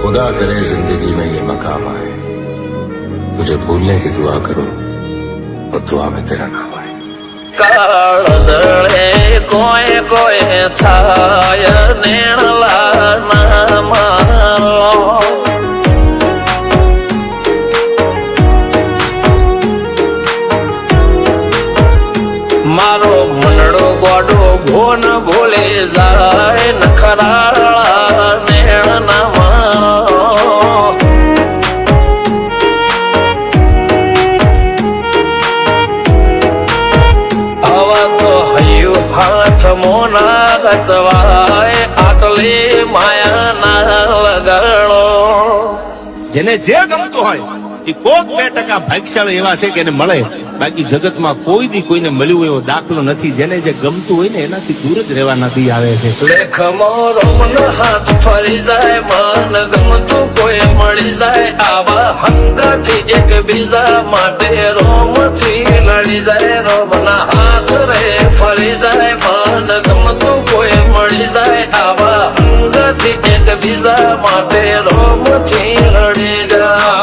खुदा करे जिंदगी में ये मकाम आए, तुझे भूलने की दुआ करूं और दुआ में तेरा नाम आए। કાળદળે કોઈ કોઈ થાય નેણલા ના મારો મારો મનડો ગોડો ભોન ભૂલે જાય નખરાળા નેણ ના મારો હાથ મોના ગતવાય આટલે માયા ના લગાડો જેને જે ગમતું હોય એ કોક 2% ભાગ્યશાળી એવા છે કે એને મળે, બાકી જગતમાં કોઈ દી કોઈને મળ્યું એવો દાખલો નથી. જેને જે ગમતું હોય ને એનાથી દૂર જ રહેવા નથી આવે છે. લેખમો રોમન હાથ ફરી જાય, મન ગમતું કોઈ મળી જાય, આવા હંગથી એકબીજા માટે રોમથી લડી જાય. રોમના હાથ રે ફરી જાય, મન ગમતું કોઈ મળી જાય, આવા હંગથી એકબીજા માટે રોમથી લડી જાય.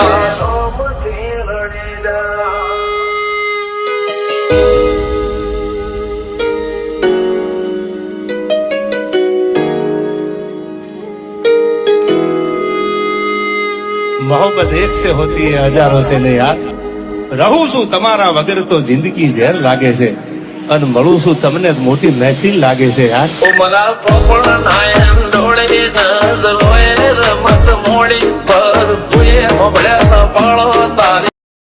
मोहब्बत एक से होती है हजारों से नहीं यार. રહું છું તમારા વગર તો જિંદગી ઝેર લાગે છે, અને મળું છું તમને મોટી મહેફિલ લાગે છે યાર. ઉમરા પોપણ નાયન ડોળે નજરોએ રમત મોડી પર ભૂએ મોગળ્યા પાળો તારી